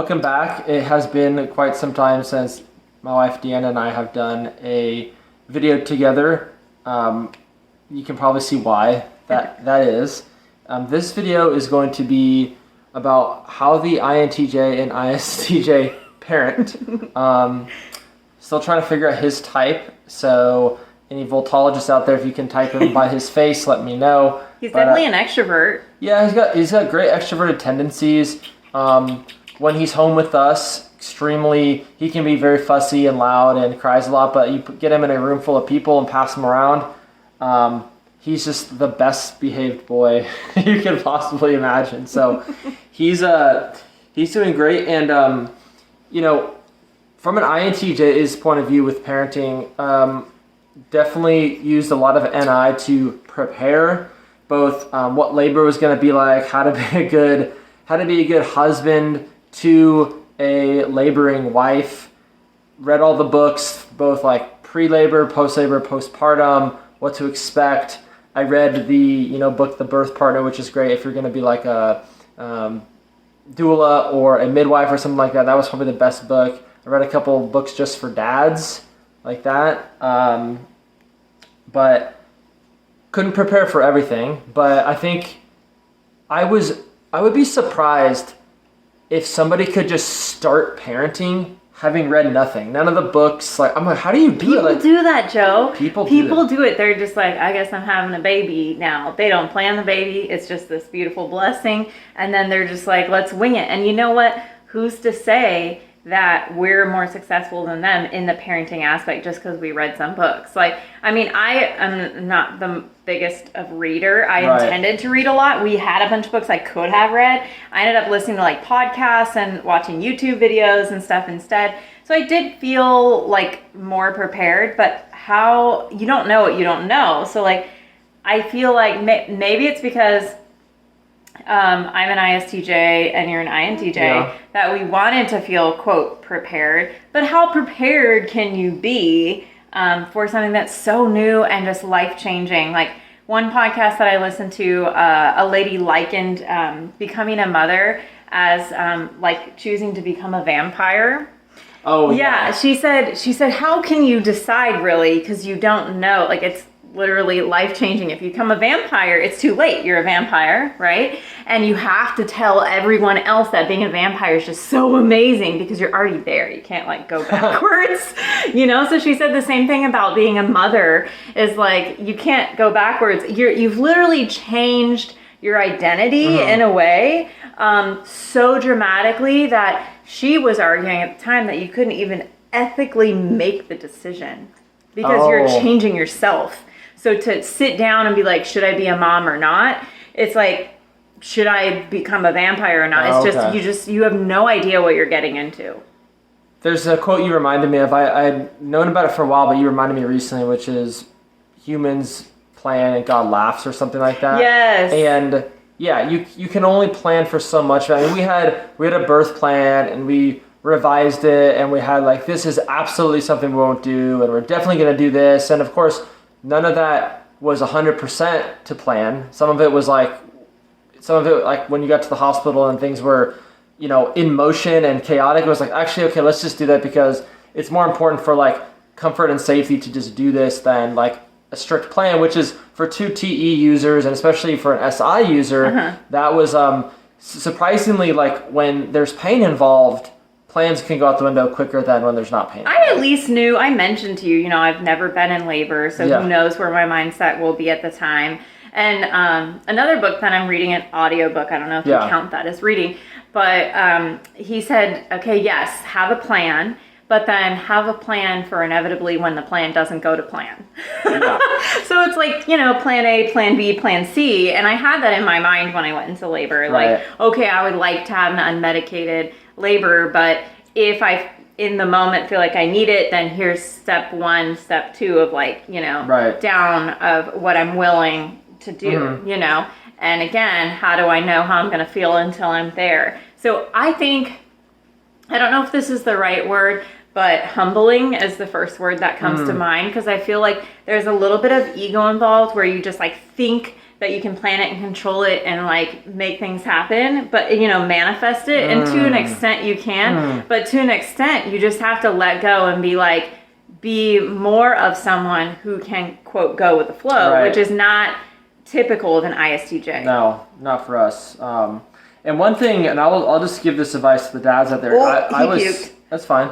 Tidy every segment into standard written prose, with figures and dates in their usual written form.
welcome back. It has been quite some time since my wife Deanna and I have done a video together. You can probably see why that is. This video is going to be about how the INTJ and ISTJ parent. Still trying to figure out his type, so any voltologists out there, if you can type him by his face, let me know. He's definitely an extrovert. Yeah, he's got great extroverted tendencies. When he's home with us, he can be very fussy and loud and cries a lot, but you get him in a room full of people and pass him around, he's just the best behaved boy you could possibly imagine. So he's doing great. And from an INTJ's point of view with parenting, definitely used a lot of NI to prepare both what labor was going to be like, how to be a good husband to a laboring wife. Read all the books, both like pre-labor, post-labor, postpartum, what to expect. I read the book The Birth Partner, which is great if you're going to be like a doula or a midwife or something like that. That was probably the best book. I read a couple books just for dads like that, but couldn't prepare for everything. But I think I would be surprised if somebody could just start parenting having read nothing, none of the books. Like, I'm like, how do you do it? People do that, Joe. People do it. They're just like, I guess I'm having a baby now. They don't plan the baby. It's just this beautiful blessing. And then they're just like, let's wing it. And you know what? Who's to say that we're more successful than them in the parenting aspect just because we read some books? Like, I mean, I am not the biggest of reader. I intended to read a lot. We had a bunch of books I could have read. I ended up listening to like podcasts and watching YouTube videos and stuff instead. So I did feel like more prepared, but how you don't know what you don't know. So like, I feel like maybe it's because I'm an ISTJ and you're an INTJ, that we wanted to feel, quote, prepared. But how prepared can you be for something that's so new and just life-changing? Like one podcast that I listened to, a lady likened becoming a mother as like choosing to become a vampire. Oh, yeah. She said, how can you decide really? Because you don't know. Like it's literally life-changing. If you become a vampire, it's too late. You're a vampire, right? And you have to tell everyone else that being a vampire is just so amazing because you're already there. You can't like go backwards, So she said the same thing about being a mother is like, you can't go backwards. You've literally changed your identity in a way so dramatically that she was arguing at the time that you couldn't even ethically make the decision because you're changing yourself. So to sit down and be like, should I be a mom or not? It's like, should I become a vampire or not? You have no idea what you're getting into. There's a quote you reminded me of. I'd known about it for a while, but you reminded me recently, which is humans plan and God laughs or something like that. Yes. And yeah, you can only plan for so much. I mean, we had a birth plan and we revised it and we had like, this is absolutely something we won't do and we're definitely going to do this. And of course, none of that was 100% to plan. Some of it like when you got to the hospital and things were, in motion and chaotic, it was like, actually, okay, let's just do that because it's more important for like comfort and safety to just do this than like a strict plan, which is for 2 TE users and especially for an SI user, that was surprisingly like when there's pain involved, plans can go out the window quicker than when there's not pain. I at least knew, I mentioned to you, I've never been in labor, so who knows where my mindset will be at the time. And another book that I'm reading, an audiobook, I don't know if you count that as reading, but he said, okay, yes, have a plan, but then have a plan for inevitably when the plan doesn't go to plan. Yeah. So it's like, plan A, plan B, plan C. And I had that in my mind when I went into labor. Right. Like, okay, I would like to have an unmedicated labor, but if I in the moment feel like I need it, then here's step 1, step 2 of like, down of what I'm willing to do, and again, how do I know how I'm going to feel until I'm there? So I think, I don't know if this is the right word, but humbling is the first word that comes to mind because I feel like there's a little bit of ego involved where you just like think that you can plan it and control it and like make things happen, but you know, manifest it. And to an extent you can, but to an extent you just have to let go and be more of someone who can quote go with the flow, which is not typical of an ISTJ. No, not for us. And one thing, and I'll just give this advice to the dads out there. Puked. That's fine.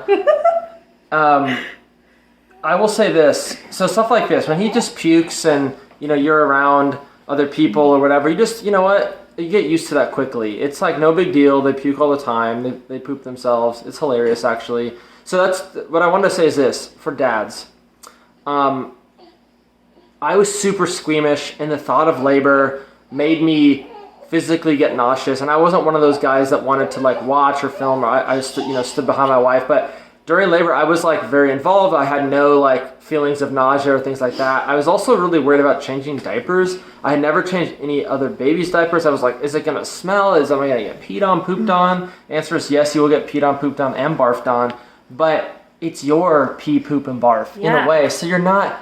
I will say this. So stuff like this, when he just pukes and you know you're around other people or whatever, you just, you know what, you get used to that quickly. It's like no big deal. They puke all the time. They poop themselves. It's hilarious actually. So that's what I wanted to say is this for dads. I was super squeamish, and the thought of labor made me physically get nauseous. And I wasn't one of those guys that wanted to like watch or film. Or I just stood behind my wife. But during labor, I was like very involved. I had no like feelings of nausea or things like that. I was also really worried about changing diapers. I had never changed any other baby's diapers. I was like, is it gonna smell? Am I gonna get peed on, pooped on? The answer is yes. You will get peed on, pooped on, and barfed on. But it's your pee, poop, and barf in a way. So you're not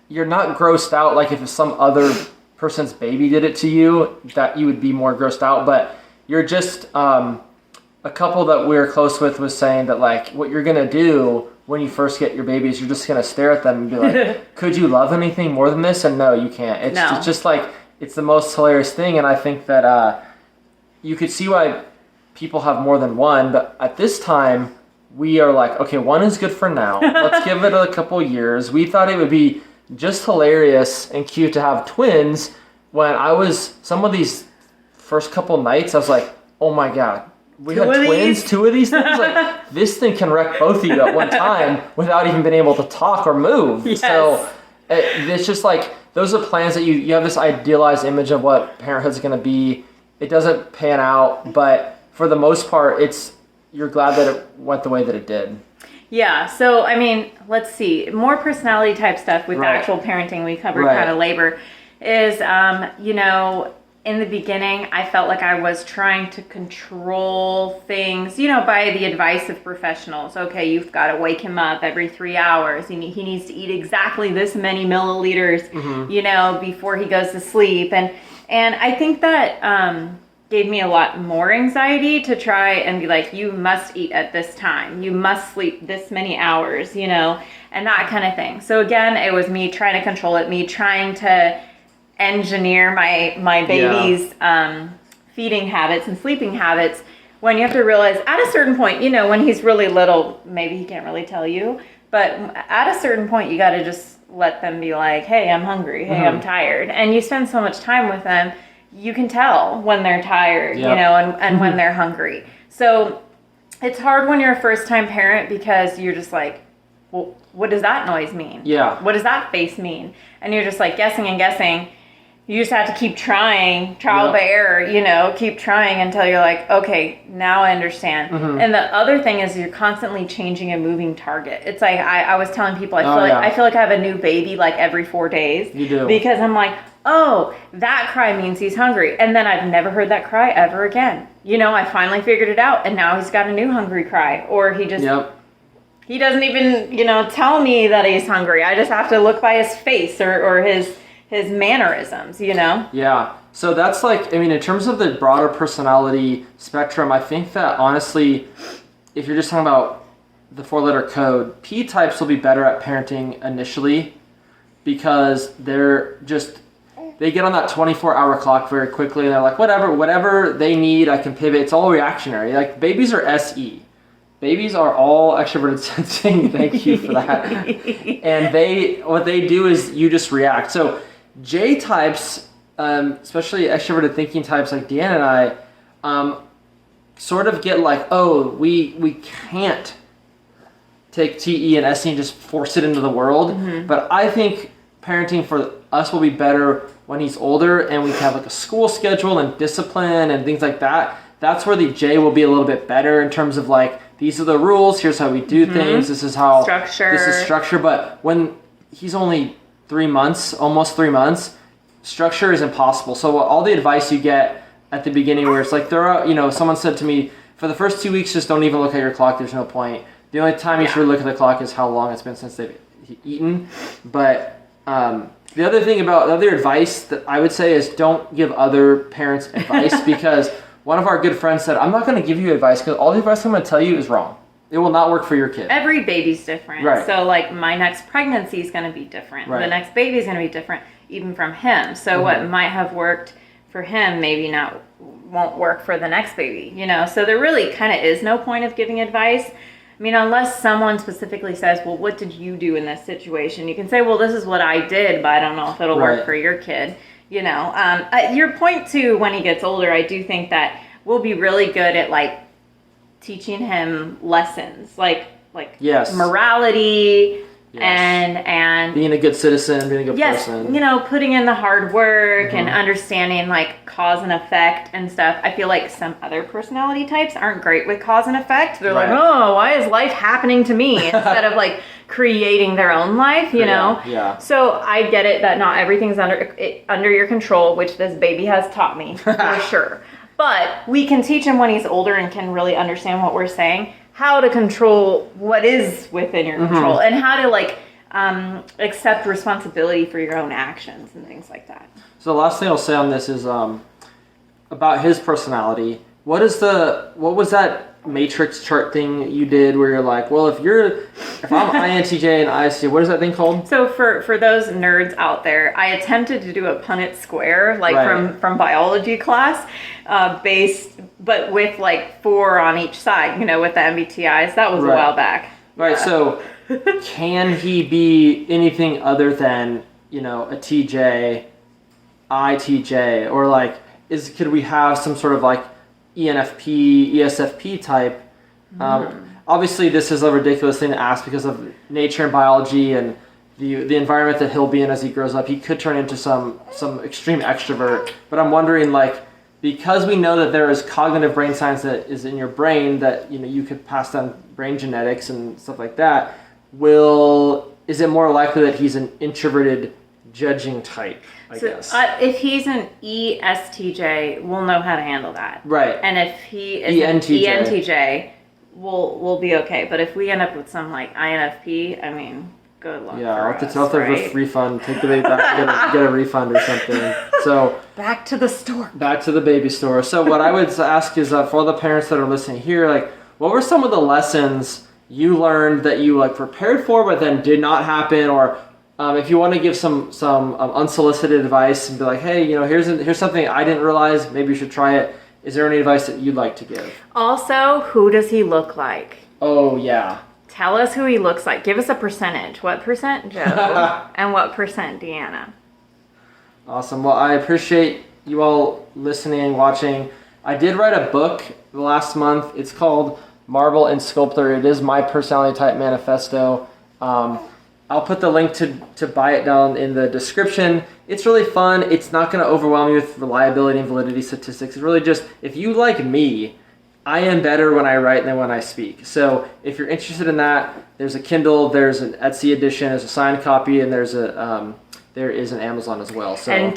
grossed out like if some other person's baby did it to you, that you would be more grossed out. But you're just a couple that we were close with was saying that like what you're gonna do when you first get your babies, you're just gonna stare at them and be like, could you love anything more than this? And no, you can't. It's just like it's the most hilarious thing. And I think that you could see why people have more than one, but at this time we are like, okay, one is good for now. Let's give it a couple years. We thought it would be just hilarious and cute to have twins. When I was some of these first couple nights, I was like, oh my god, we had twins, two of these things. Like this thing can wreck both of you at one time without even being able to talk or move. Yes. So it's just like those are plans that you have this idealized image of what parenthood's going to be. It doesn't pan out, but for the most part, you're glad that it went the way that it did. Yeah, so I mean, let's see. More personality type stuff with actual parenting. We covered kind of labor. Is, you know, in the beginning, I felt like I was trying to control things, you know, by the advice of professionals. Okay, you've got to wake him up every 3 hours. He needs to eat exactly this many milliliters, you know, before he goes to sleep. And I think that gave me a lot more anxiety to try and be like, you must eat at this time. You must sleep this many hours, you know, and that kind of thing. So again, it was me trying to control it, me trying to engineer my baby's feeding habits and sleeping habits, when you have to realize at a certain point, you know, when he's really little, maybe he can't really tell you, but at a certain point you got to just let them be like, hey, I'm hungry, hey, I'm tired. And you spend so much time with them, you can tell when they're tired, you know, and when they're hungry. So it's hard when you're a first time parent because you're just like, well, what does that noise mean? Yeah. What does that face mean? And you're just like guessing and guessing. You just have to keep trying, trial by error, you know, keep trying until you're like, okay, now I understand. And the other thing is you're constantly changing a moving target. It's like, I was telling people, I feel like I have a new baby like every 4 days. You do. Because I'm like, oh, that cry means he's hungry. And then I've never heard that cry ever again. You know, I finally figured it out and now he's got a new hungry cry. Or he just, he doesn't even, you know, tell me that he's hungry. I just have to look by his face or his mannerisms, you know? Yeah. So that's like, I mean, in terms of the broader personality spectrum, I think that honestly, if you're just talking about the 4-letter code, P types will be better at parenting initially because they get on that 24-hour clock very quickly and they're like, whatever they need, I can pivot. It's all reactionary. Like babies are SE. Babies are all extroverted sensing. Thank you for that. And what they do is you just react. So J types, especially extroverted thinking types like Deanna and I, sort of get like, oh, we can't take TE and SE and just force it into the world. But I think parenting for us will be better when he's older and we can have like a school schedule and discipline and things like that. That's where the J will be a little bit better in terms of like, these are the rules, here's how we do things, this is how this is structure. But when he's only 3 months, almost 3 months, structure is impossible. So all the advice you get at the beginning where it's like, someone said to me, for the first 2 weeks, just don't even look at your clock, there's no point. The only time you should look at the clock is how long it's been since they've eaten. But The other advice that I would say is don't give other parents advice because one of our good friends said, I'm not going to give you advice because all the advice I'm going to tell you is wrong. It will not work for your kid. Every baby's different. Right. So like my next pregnancy is going to be different. Right. The next baby is going to be different even from him. So what might have worked for him maybe won't work for the next baby, you know? So there really kind of is no point of giving advice. I mean, unless someone specifically says, well, what did you do in this situation? You can say, well, this is what I did, but I don't know if it'll work for your kid, you know? Your point too, when he gets older, I do think that we'll be really good at like teaching him lessons, like yes. morality, yes. and being a good citizen, being a good yes, person. you know, putting in the hard work and understanding like cause and effect and stuff. I feel like some other personality types aren't great with cause and effect. They're like, oh, why is life happening to me? Instead of like creating their own life, you know? Yeah. So I get it that not everything's under your control, which this baby has taught me for sure. But we can teach him when he's older and can really understand what we're saying, how to control what is within your control and how to like accept responsibility for your own actions and things like that. So the last thing I'll say on this is about his personality. What was that matrix chart thing you did where you're like, well, if I'm INTJ and ISTJ, what is that thing called? So for those nerds out there, I attempted to do a Punnett square, like from biology class, but with like 4 on each side, you know, with the MBTIs. That was a while back. Right. Yeah. So can he be anything other than, you know, a TJ, ITJ, or like could we have some sort of like ENFP, ESFP type? Obviously, this is a ridiculous thing to ask because of nature and biology and the environment that he'll be in as he grows up. He could turn into some extreme extrovert. But I'm wondering, like, because we know that there is cognitive brain science that is in your brain that, you know, you could pass down brain genetics and stuff like that. Is it more likely that he's an introverted judging type? I guess. If he's an ESTJ, we'll know how to handle that. Right. And if he is ENTJ. an ENTJ, we'll be okay. But if we end up with some like INFP, I mean, good luck. Yeah, I'll have to refund. Take the baby back, get a refund or something. So back to the store. Back to the baby store. So what I would ask is for all the parents that are listening here, like, what were some of the lessons you learned that you like prepared for, but then did not happen, or if you want to give some unsolicited advice and be like, hey, you know, here's something I didn't realize, maybe you should try it. Is there any advice that you'd like to give? Also, who does he look like? Oh, yeah. Tell us who he looks like. Give us a percentage. What percent Joe and what percent Deanna? Awesome. Well, I appreciate you all listening, watching. I did write a book last month. It's called Marble and Sculptor. It is my personality type manifesto. I'll put the link to buy it down in the description. It's really fun. It's not going to overwhelm you with reliability and validity statistics. It's really just, if you like me, I am better when I write than when I speak. So if you're interested in that, there's a Kindle, there's an Etsy edition, there's a signed copy, and there is an Amazon as well. So. And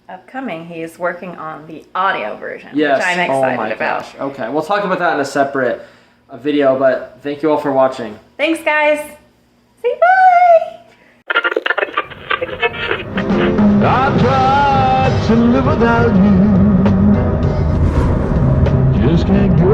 upcoming, he's working on the audio version, yes. Which I'm excited about. Gosh. Okay, we'll talk about that in a separate video, but thank you all for watching. Thanks, guys. Say bye. I tried to live without you, just can't get